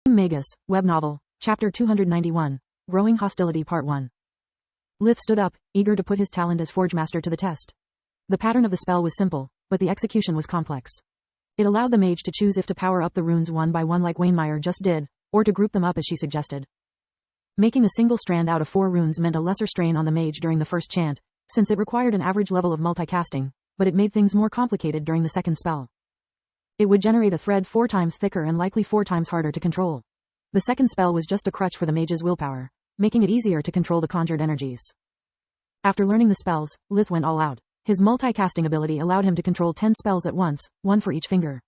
Magus, Web Novel, Chapter 291, Growing Hostility Part 1. Lith stood up, eager to put his talent as Forge Master to the test. The pattern of the spell was simple, but the execution was complex. It allowed the mage to choose if to power up the runes one by one like Wainmeyer just did, or to group them up as she suggested. Making a single strand out of 4 runes meant a lesser strain on the mage during the first chant, since it required an average level of multicasting, but it made things more complicated during the second spell. It would generate a thread 4 times thicker and likely 4 times harder to control. The second spell was just a crutch for the mage's willpower, making it easier to control the conjured energies. After learning the spells, Lith went all out. His multicasting ability allowed him to control 10 spells at once, 1 for each finger.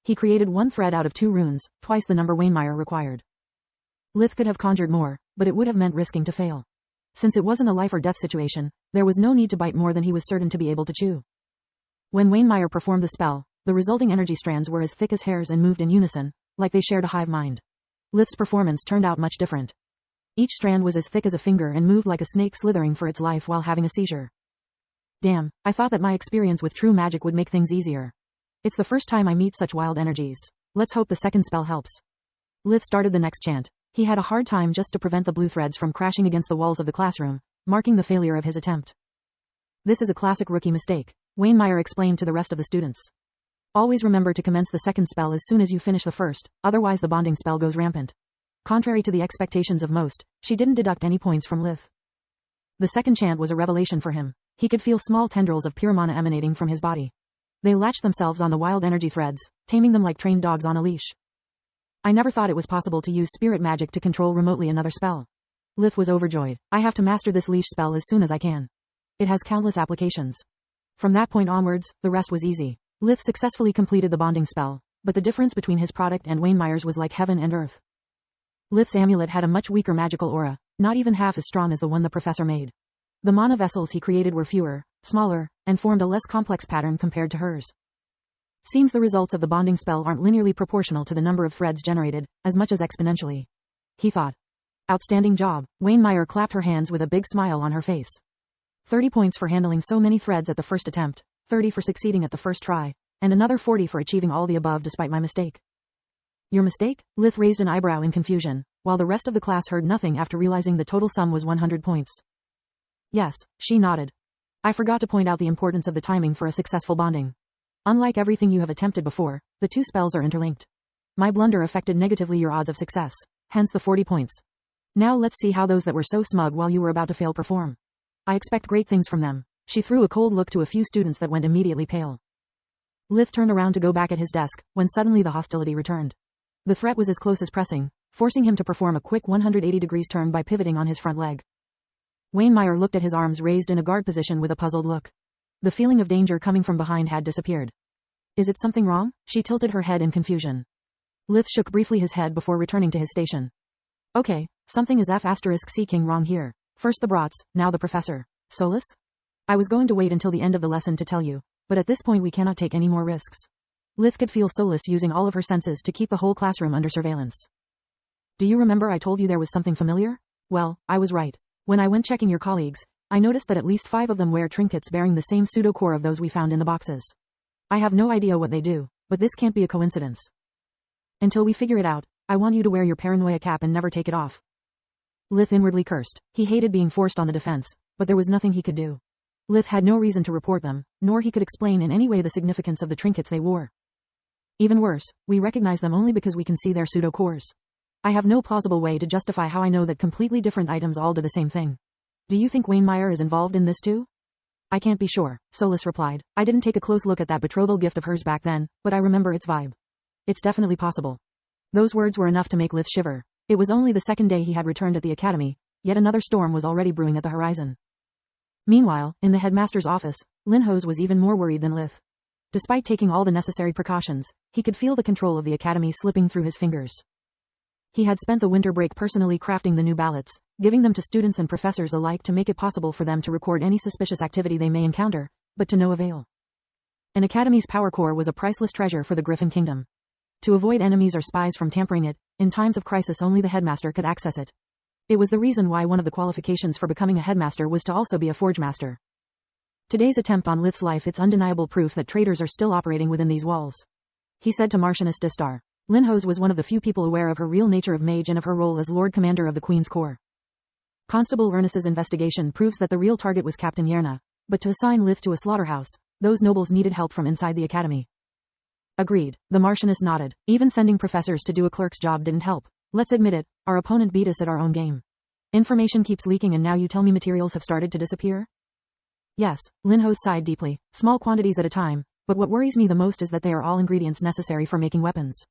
He created 1 thread out of 2 runes, twice the number Wainmeyer required. Lith could have conjured more, but it would have meant risking to fail. Since it wasn't a life or death situation, there was no need to bite more than he was certain to be able to chew. When Wainmeyer performed the spell, the resulting energy strands were as thick as hairs and moved in unison, like they shared a hive mind. Lith's performance turned out much different. Each strand was as thick as a finger and moved like a snake slithering for its life while having a seizure. Damn, I thought that my experience with true magic would make things easier. It's the first time I meet such wild energies. Let's hope the second spell helps. Lith started the next chant. He had a hard time just to prevent the blue threads from crashing against the walls of the classroom, marking the failure of his attempt. This is a classic rookie mistake, Wainmeyer explained to the rest of the students. Always remember to commence the second spell as soon as you finish the first, otherwise the bonding spell goes rampant. Contrary to the expectations of most, she didn't deduct any points from Lith. The second chant was a revelation for him. He could feel small tendrils of pure mana emanating from his body. They latched themselves on the wild energy threads, taming them like trained dogs on a leash. I never thought it was possible to use spirit magic to control remotely another spell. Lith was overjoyed. I have to master this leash spell as soon as I can. It has countless applications. From that point onwards, the rest was easy. Lith successfully completed the bonding spell, but the difference between his product and Wainmeyer's was like heaven and earth. Lith's amulet had a much weaker magical aura, not even half as strong as the one the professor made. The mana vessels he created were fewer, smaller, and formed a less complex pattern compared to hers. Seems the results of the bonding spell aren't linearly proportional to the number of threads generated, as much as exponentially. He thought. Outstanding job. Wainmeyer clapped her hands with a big smile on her face. 30 points for handling so many threads at the first attempt, 30 for succeeding at the first try, and another 40 for achieving all the above despite my mistake. Your mistake? Lith raised an eyebrow in confusion, while the rest of the class heard nothing after realizing the total sum was 100 points. Yes, she nodded. I forgot to point out the importance of the timing for a successful bonding. Unlike everything you have attempted before, the 2 spells are interlinked. My blunder affected negatively your odds of success, hence the 40 points. Now let's see how those that were so smug while you were about to fail perform. I expect great things from them. She threw a cold look to a few students that went immediately pale. Lith turned around to go back at his desk, when suddenly the hostility returned. The threat was as close as pressing, forcing him to perform a quick 180 degrees turn by pivoting on his front leg. Wainmeyer looked at his arms raised in a guard position with a puzzled look. The feeling of danger coming from behind had disappeared. Is it something wrong? She tilted her head in confusion. Lith shook briefly his head before returning to his station. Okay, something is F***C king wrong here. First the brats, now the professor. Solus? I was going to wait until the end of the lesson to tell you, but at this point we cannot take any more risks. Lith could feel Solus using all of her senses to keep the whole classroom under surveillance. Do you remember I told you there was something familiar? Well, I was right. When I went checking your colleagues, I noticed that at least 5 of them wear trinkets bearing the same pseudo-core of those we found in the boxes. I have no idea what they do, but this can't be a coincidence. Until we figure it out, I want you to wear your paranoia cap and never take it off. Lith inwardly cursed. He hated being forced on the defense, but there was nothing he could do. Lith had no reason to report them, nor he could explain in any way the significance of the trinkets they wore. Even worse, we recognize them only because we can see their pseudo-cores. I have no plausible way to justify how I know that completely different items all do the same thing. Do you think Wainmeyer is involved in this too? I can't be sure, Solus replied. I didn't take a close look at that betrothal gift of hers back then, but I remember its vibe. It's definitely possible. Those words were enough to make Lith shiver. It was only the second day he had returned at the academy, yet another storm was already brewing at the horizon. Meanwhile, in the headmaster's office, Linhose was even more worried than Lith. Despite taking all the necessary precautions, he could feel the control of the academy slipping through his fingers. He had spent the winter break personally crafting the new ballots, giving them to students and professors alike to make it possible for them to record any suspicious activity they may encounter, but to no avail. An academy's power core was a priceless treasure for the Griffin Kingdom. To avoid enemies or spies from tampering it, in times of crisis only the headmaster could access it. It was the reason why one of the qualifications for becoming a headmaster was to also be a forge master. Today's attempt on Lith's life, it's undeniable proof that traitors are still operating within these walls. He said to Martianus Distar. Linhos was one of the few people aware of her real nature of mage and of her role as Lord Commander of the Queen's Corps. Constable Ernest's investigation proves that the real target was Captain Yerna, but to assign Lith to a slaughterhouse, those nobles needed help from inside the academy. Agreed, the Marchioness nodded. Even sending professors to do a clerk's job didn't help. Let's admit it, our opponent beat us at our own game. Information keeps leaking and now you tell me materials have started to disappear? Yes, Linhos sighed deeply. Small quantities at a time, but what worries me the most is that they are all ingredients necessary for making weapons.